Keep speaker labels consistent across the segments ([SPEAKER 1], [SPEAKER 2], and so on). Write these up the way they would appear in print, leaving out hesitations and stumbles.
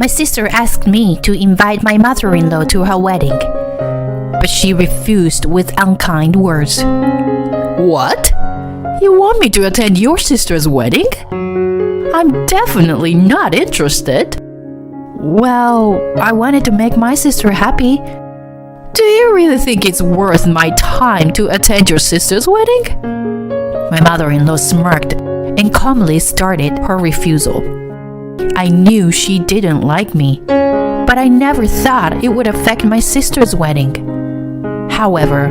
[SPEAKER 1] My sister asked me to invite my mother-in-law to her wedding, but she refused with unkind words. What? You want me to attend your sister's wedding? I'm definitely not interested. Well, I wanted to make my sister happy. Do you really think it's worth my time to attend your sister's wedding? My mother-in-law smirked and calmly started her refusal. I knew she didn't like me, but I never thought it would affect my sister's wedding. However,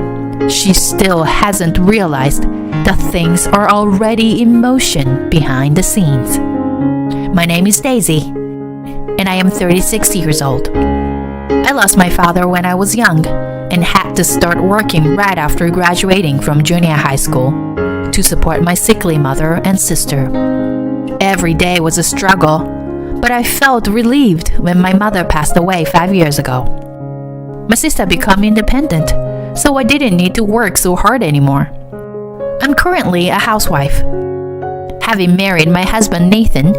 [SPEAKER 1] she still hasn't realized that things are already in motion behind the scenes. My name is Daisy, and I am 36 years old. I lost my father when I was young and had to start working right after graduating from junior high school to support my sickly mother and sister. Every day was a struggle, but I felt relieved when my mother passed away 5 years ago. My sister became independent, so I didn't need to work so hard anymore. I'm currently a housewife, having married my husband Nathan,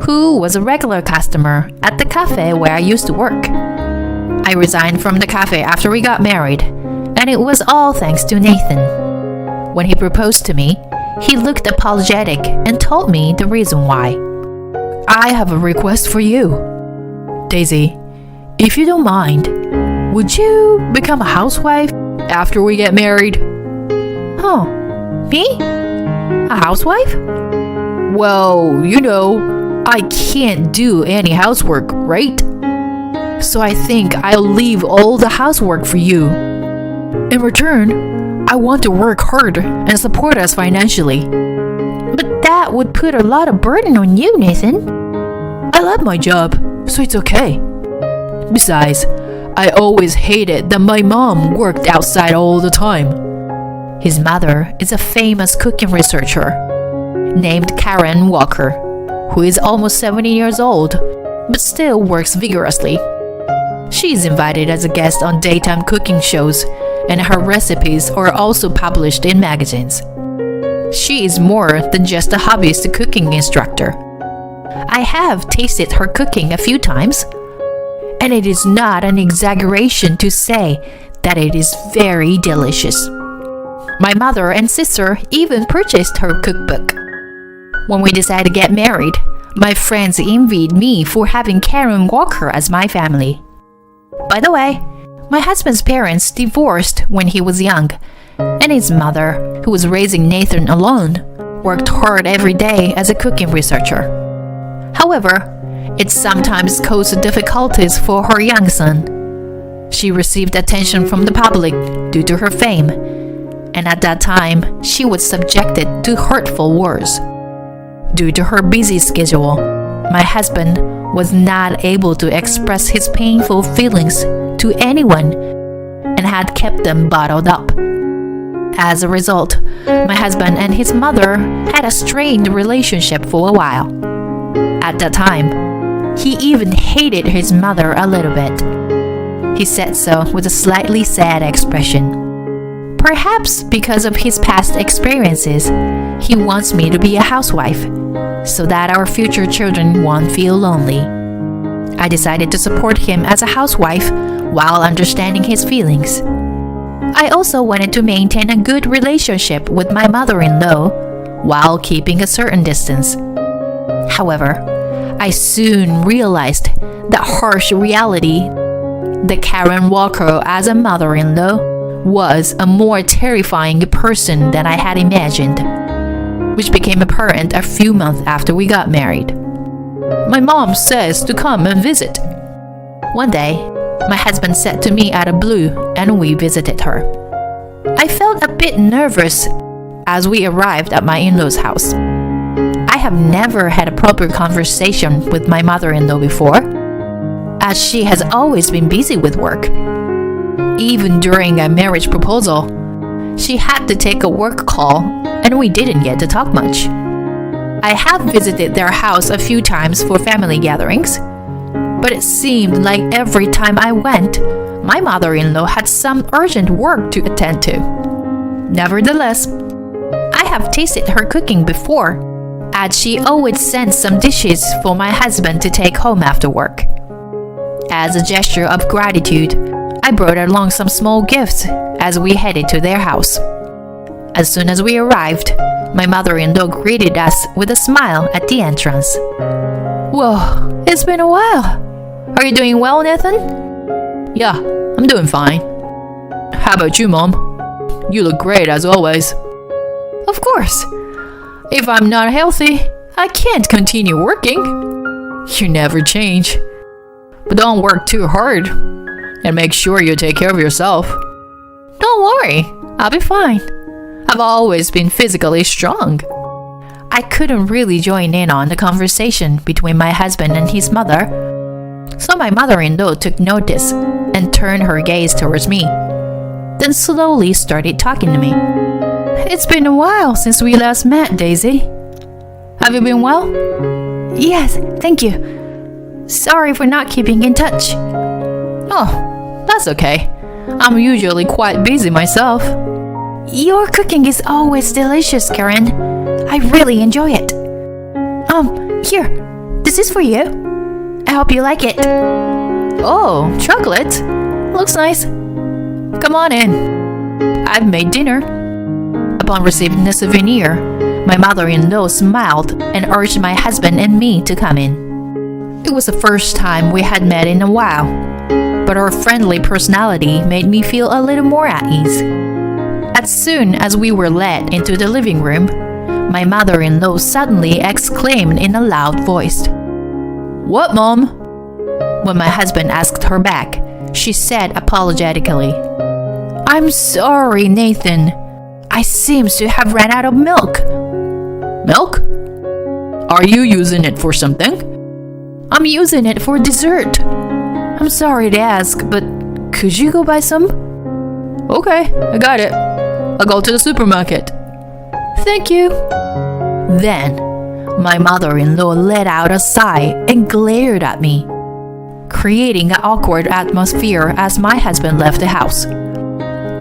[SPEAKER 1] who was a regular customer at the cafe where I used to work. I resigned from the cafe after we got married, and it was all thanks to Nathan. When he proposed to me, he looked apologetic and told me the reason why. I have a request for you. Daisy, if you don't mind, would you become a housewife after we get married? Oh, me? A housewife? Well, I can't do any housework, right? So I think I'll leave all the housework for you. In return, I want to work hard and support us financially. But that would put a lot of burden on you, Nathan. I love my job, so it's okay. Besides, I always hated that my mom worked outside all the time. His mother is a famous cooking researcher named Karen Walker, who is almost 70 years old, but still works vigorously. She is invited as a guest on daytime cooking shows, and her recipes are also published in magazines. She is more than just a hobbyist cooking instructor. I have tasted her cooking a few times, and it is not an exaggeration to say that it is very delicious. My mother and sister even purchased her cookbook. When we decided to get married, my friends envied me for having Karen Walker as my family. By the way, my husband's parents divorced when he was young, and his mother, who was raising Nathan alone, worked hard every day as a cooking researcher. However, it sometimes caused difficulties for her young son. She received attention from the public due to her fame, and at that time, she was subjected to hurtful words. Due to her busy schedule, my husband was not able to express his painful feelings to anyone and had kept them bottled up. As a result, my husband and his mother had a strained relationship for a while. At that time, he even hated his mother a little bit. He said so with a slightly sad expression. Perhaps because of his past experiences, he wants me to be a housewife, so that our future children won't feel lonely. I decided to support him as a housewife while understanding his feelings. I also wanted to maintain a good relationship with my mother-in-law while keeping a certain distance. However, I soon realized the harsh reality that Karen Walker as a mother-in-law was a more terrifying person than I had imagined, which became apparent a few months after we got married. My mom says to come and visit. One day, my husband said to me out of blue, and we visited her. I felt a bit nervous as we arrived at my in-laws' house. I have never had a proper conversation with my mother-in-law before, as she has always been busy with work. Even during a marriage proposal, she had to take a work call, and we didn't get to talk much. I have visited their house a few times for family gatherings, but it seemed like every time I went, my mother-in-law had some urgent work to attend to. Nevertheless, I have tasted her cooking before, as she always sent some dishes for my husband to take home after work. As a gesture of gratitude, I brought along some small gifts as we headed to their house. As soon as we arrived, my mother-in-law greeted us with a smile at the entrance. Whoa, it's been a while. Are you doing well, Nathan?
[SPEAKER 2] Yeah, I'm doing fine. How about you, Mom? You look great as always.
[SPEAKER 1] Of course. If I'm not healthy, I can't continue working.
[SPEAKER 2] You never change. But don't work too hard. And make sure you take care of yourself.
[SPEAKER 1] Don't worry, I'll be fine. I've always been physically strong. I couldn't really join in on the conversation between my husband and his mother. So my mother-in-law took notice and turned her gaze towards me. Then slowly started talking to me. It's been a while since we last met, Daisy. Have you been well? Yes, thank you. Sorry for not keeping in touch.
[SPEAKER 2] Oh, that's okay. I'm usually quite busy myself.
[SPEAKER 1] Your cooking is always delicious, Karen. I really enjoy it. Here, this is for you. I hope you like it.
[SPEAKER 2] Oh, chocolate. Looks nice. Come on in.
[SPEAKER 1] I've made dinner. Upon receiving the souvenir, my mother-in-law smiled and urged my husband and me to come in. It was the first time we had met in a while, but her friendly personality made me feel a little more at ease. As soon as we were led into the living room, my mother-in-law suddenly exclaimed in a loud voice,
[SPEAKER 2] "What, Mom?"
[SPEAKER 1] When my husband asked her back, she said apologetically, "I'm sorry, Nathan. I seems to have ran out of milk."
[SPEAKER 2] Milk? Are you using it for something?
[SPEAKER 1] I'm using it for dessert. I'm sorry to ask, but could you go buy some?
[SPEAKER 2] Okay, I got it. I'll go to the supermarket.
[SPEAKER 1] Thank you. Then, my mother-in-law let out a sigh and glared at me, creating an awkward atmosphere as my husband left the house.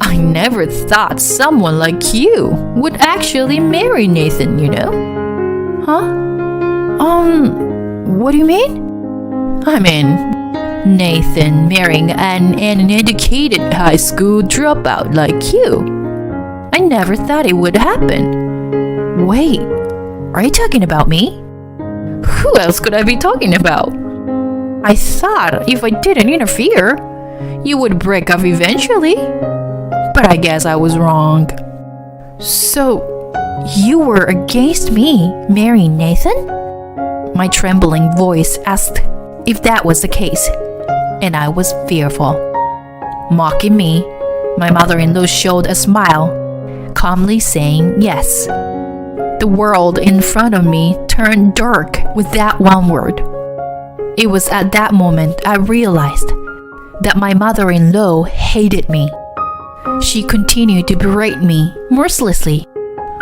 [SPEAKER 1] I never thought someone like you would actually marry Nathan, you know? Huh? What do you mean?
[SPEAKER 2] I mean,
[SPEAKER 1] Nathan marrying an uneducated high school dropout like you. I never thought it would happen. Wait, are you talking about me?
[SPEAKER 2] Who else could I be talking about?
[SPEAKER 1] I thought if I didn't interfere, you would break up eventually. But I guess I was wrong. So, you were against me marrying Nathan? My trembling voice asked if that was the case, and I was fearful. Mocking me, my mother-in-law showed a smile, calmly saying yes. The world in front of me turned dark with that one word. It was at that moment I realized that my mother-in-law hated me. She continued to berate me mercilessly,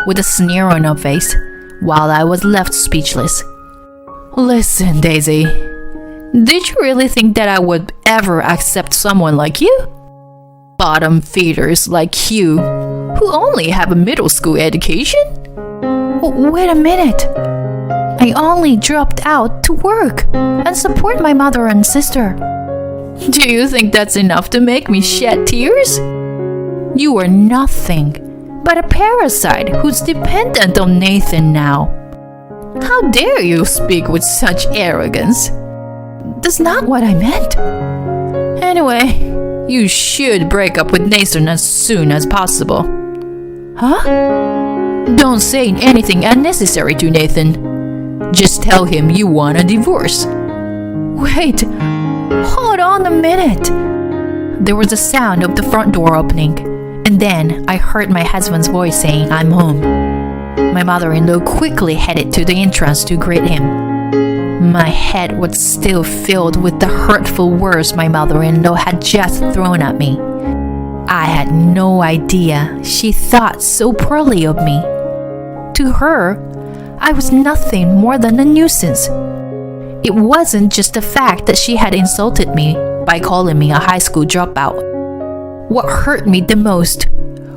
[SPEAKER 1] with a sneer on her face, while I was left speechless.
[SPEAKER 2] Listen, Daisy, did you really think that I would ever accept someone like you? Bottom feeders like you, who only have a middle school education?
[SPEAKER 1] Wait a minute. I only dropped out to work and support my mother and sister.
[SPEAKER 2] Do you think that's enough to make me shed tears?
[SPEAKER 1] You are nothing but a parasite who's dependent on Nathan now.
[SPEAKER 2] How dare you speak with such arrogance?
[SPEAKER 1] That's not what I meant.
[SPEAKER 2] Anyway, you should break up with Nathan as soon as possible.
[SPEAKER 1] Huh?
[SPEAKER 2] Don't say anything unnecessary to Nathan. Just tell him you want a divorce.
[SPEAKER 1] Wait, hold on a minute. There was a sound of the front door opening, and then I heard my husband's voice saying, "I'm home." My mother-in-law quickly headed to the entrance to greet him. My head was still filled with the hurtful words my mother-in-law had just thrown at me. I had no idea she thought so poorly of me. To her, I was nothing more than a nuisance. It wasn't just the fact that she had insulted me by calling me a high school dropout. What hurt me the most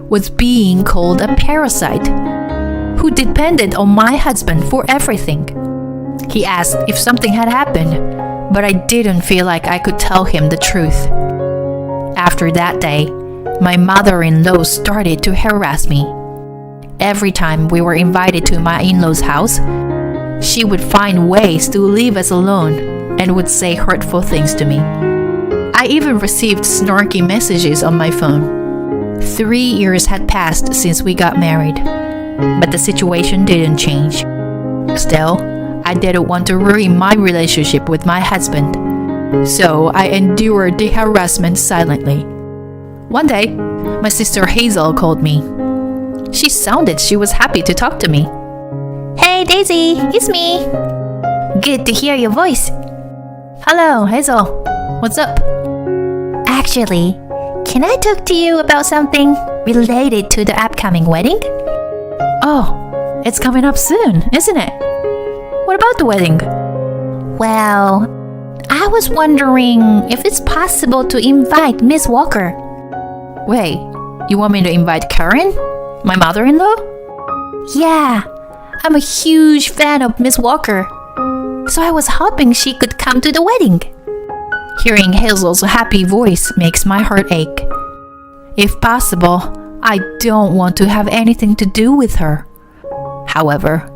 [SPEAKER 1] was being called a parasite who depended on my husband for everything. He asked if something had happened,
[SPEAKER 2] but I didn't feel like I could tell him the truth. After that day, my mother-in-law started to harass me. Every time we were invited to my in-laws' house, she would find ways to leave us alone and would say hurtful things to me. I even received snarky messages on my phone. 3 years had passed since we got married, but the situation didn't change. Still, I didn't want to ruin my relationship with my husband, so I endured the harassment silently. One day, my sister Hazel called me. She sounded she was happy to talk to me.
[SPEAKER 1] Hey Daisy, it's me. Good to hear your voice.
[SPEAKER 2] Hello, Hazel. What's up?
[SPEAKER 1] Actually, can I talk to you about something related to the upcoming wedding?
[SPEAKER 2] Oh, it's coming up soon, isn't it? What about the wedding?
[SPEAKER 1] Well, I was wondering if it's possible to invite Miss Walker.
[SPEAKER 2] Wait, you want me to invite Karen, my mother-in-law?
[SPEAKER 1] Yeah, I'm a huge fan of Miss Walker, so I was hoping she could come to the wedding.
[SPEAKER 2] Hearing Hazel's happy voice makes my heart ache. If possible, I don't want to have anything to do with her. However,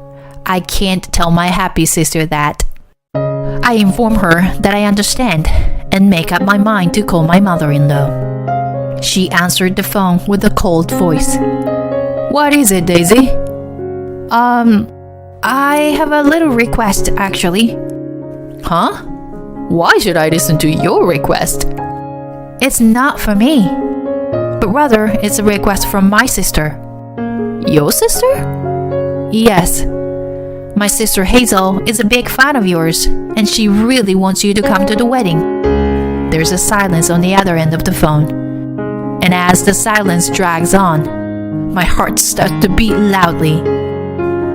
[SPEAKER 2] I can't tell my happy sister that. I inform her that I understand and make up my mind to call my mother-in-law. She answered the phone with a cold voice. What is it, Daisy? I have a little request, actually. Huh? Why should I listen to your request? It's not for me, but rather it's a request from my sister. Your sister? Yes. My sister Hazel is a big fan of yours, and she really wants you to come to the wedding. There's a silence on the other end of the phone. And as the silence drags on, my heart starts to beat loudly.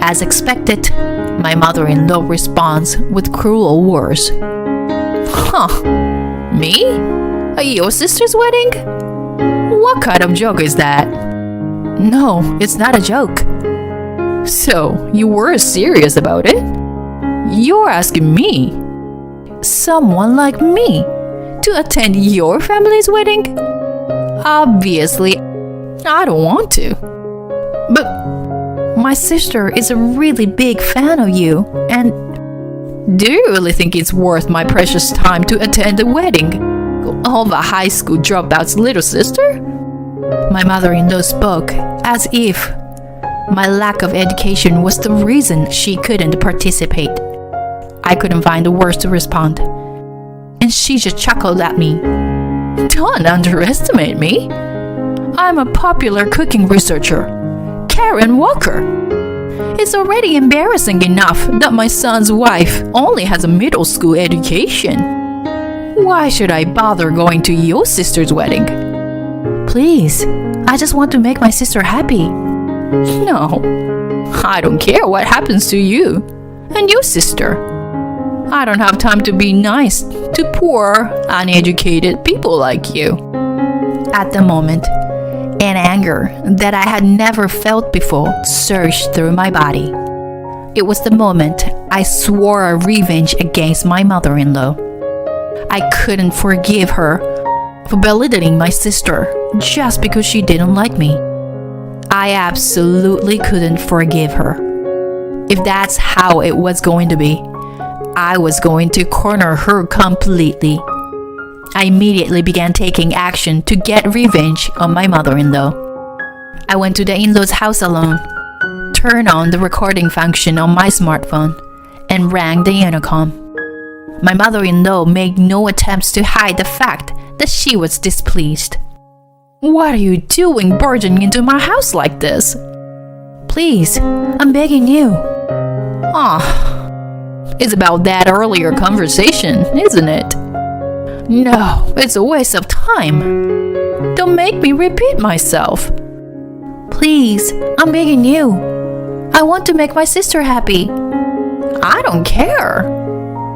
[SPEAKER 2] As expected, my mother-in-law responds with cruel words. Huh? Me? At your sister's wedding? What kind of joke is that? No, it's not a joke. So, you were serious about it? You're asking me, someone like me, to attend your family's wedding? Obviously, I don't want to. But my sister is a really big fan of you, and do you really think it's worth my precious time to attend a wedding of a high school dropout's little sister? My mother-in-law spoke as if my lack of education was the reason she couldn't participate. I couldn't find the words to respond, and she just chuckled at me. Don't underestimate me. I'm a popular cooking researcher, Karen Walker. It's already embarrassing enough that my son's wife only has a middle school education. Why should I bother going to your sister's wedding? Please, I just want to make my sister happy. No, I don't care what happens to you and your sister. I don't have time to be nice to poor, uneducated people like you. At the moment, an anger that I had never felt before surged through my body. It was the moment I swore a revenge against my mother-in-law. I couldn't forgive her for belittling my sister just because she didn't like me. I absolutely couldn't forgive her. If that's how it was going to be, I was going to corner her completely. I immediately began taking action to get revenge on my mother-in-law. I went to the in-laws' house alone, turned on the recording function on my smartphone, and rang the intercom. My mother-in-law made no attempts to hide the fact that she was displeased. What are you doing barging into my house like this? Please, I'm begging you. It's about that earlier conversation, isn't it? No, it's a waste of time. Don't make me repeat myself. Please, I'm begging you. I want to make my sister happy. I don't care.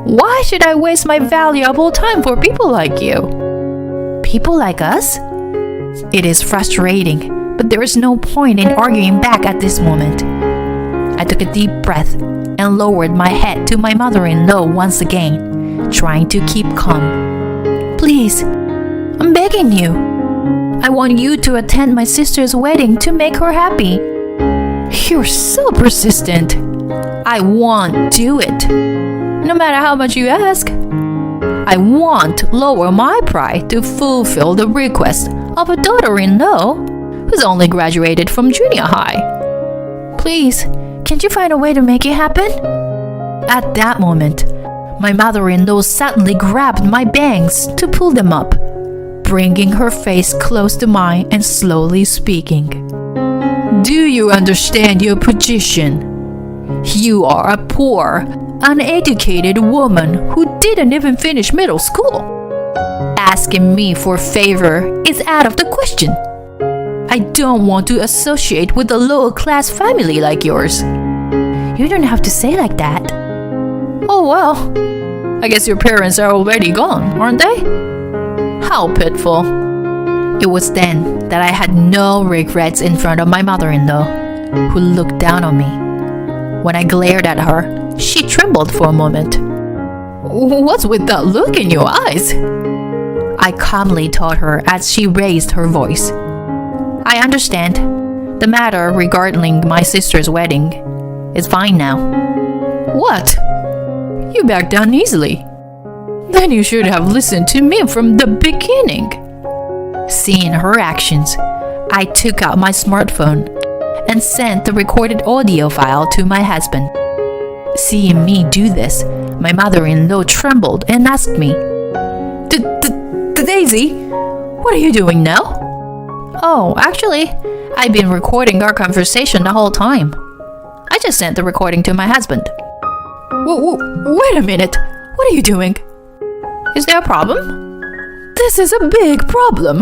[SPEAKER 2] Why should I waste my valuable time for people like you? People like us? It is frustrating, but there is no point in arguing back at this moment. I took a deep breath and lowered my head to my mother-in-law once again, trying to keep calm. Please, I'm begging you. I want you to attend my sister's wedding to make her happy. You're so persistent. I won't do it, no matter how much you ask. I won't lower my pride to fulfill the request of a daughter-in-law who's only graduated from junior high. Please, can't you find a way to make it happen? At that moment, my mother-in-law suddenly grabbed my bangs to pull them up, bringing her face close to mine and slowly speaking. Do you understand your position? You are a poor, uneducated woman who didn't even finish middle school. Asking me for a favor is out of the question. I don't want to associate with a lower-class family like yours. You don't have to say like that. Oh well, I guess your parents are already gone, aren't they? How pitiful. It was then that I had no regrets in front of my mother-in-law, who looked down on me. When I glared at her, she trembled for a moment. What's with that look in your eyes? I calmly told her as she raised her voice. I understand. The matter regarding my sister's wedding is fine now. What? You backed down easily. Then you should have listened to me from the beginning. Seeing her actions, I took out my smartphone and sent the recorded audio file to my husband. Seeing me do this, my mother-in-law trembled and asked me, Daisy, what are you doing now? Oh, actually, I've been recording our conversation the whole time. I just sent the recording to my husband. Wait a minute, what are you doing? Is there a problem? This is a big problem.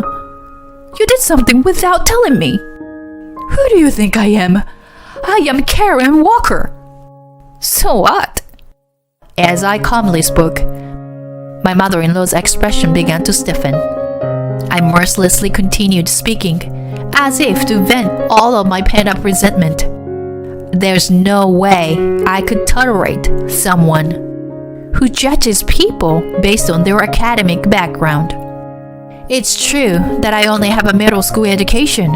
[SPEAKER 2] You did something without telling me. Who do you think I am? I am Karen Walker. So what? As I calmly spoke, my mother-in-law's expression began to stiffen. I mercilessly continued speaking, as if to vent all of my pent-up resentment. There's no way I could tolerate someone who judges people based on their academic background. It's true that I only have a middle school education,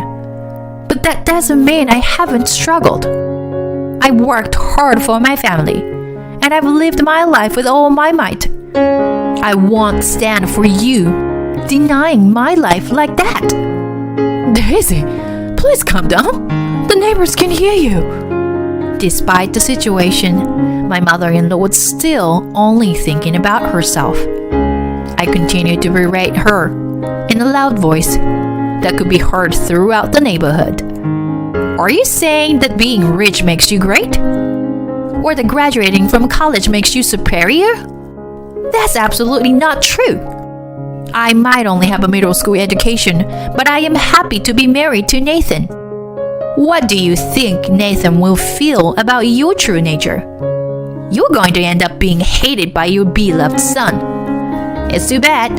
[SPEAKER 2] but that doesn't mean I haven't struggled. I worked hard for my family, and I've lived my life with all my might. I won't stand for you denying my life like that. Daisy, please calm down. The neighbors can hear you. Despite the situation, my mother-in-law was still only thinking about herself. I continued to berate her in a loud voice that could be heard throughout the neighborhood. Are you saying that being rich makes you great? Or that graduating from college makes you superior? That's absolutely not true. I might only have a middle school education, but I am happy to be married to Nathan. What do you think Nathan will feel about your true nature? You're going to end up being hated by your beloved son. It's too bad.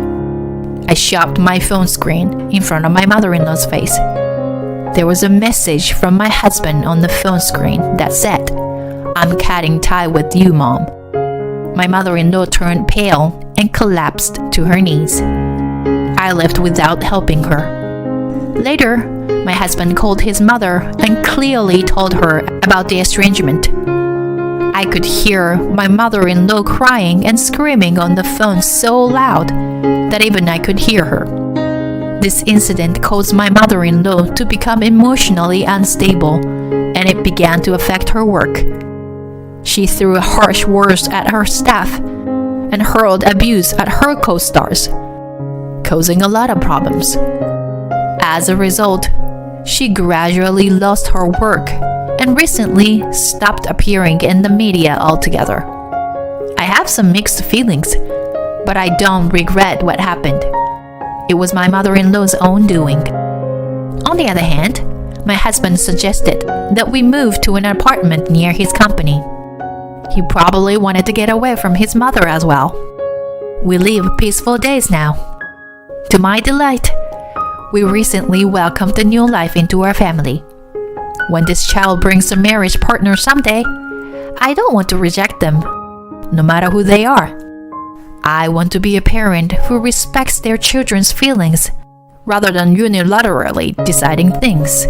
[SPEAKER 2] I shoved my phone screen in front of my mother-in-law's face. There was a message from my husband on the phone screen that said, "I'm cutting tie with you, Mom." My mother-in-law turned pale and collapsed to her knees. I left without helping her. Later, my husband called his mother and clearly told her about the estrangement. I could hear my mother-in-law crying and screaming on the phone so loud that even I could hear her. This incident caused my mother-in-law to become emotionally unstable, and it began to affect her work. She threw harsh words at her staff and hurled abuse at her co-stars, causing a lot of problems. As a result, she gradually lost her work and recently stopped appearing in the media altogether. I have some mixed feelings, but I don't regret what happened. It was my mother-in-law's own doing. On the other hand, my husband suggested that we move to an apartment near his company. He probably wanted to get away from his mother as well. We live peaceful days now. To my delight, we recently welcomed a new life into our family. When this child brings a marriage partner someday, I don't want to reject them, no matter who they are.
[SPEAKER 1] I want to be a parent who respects their children's feelings rather than unilaterally deciding things.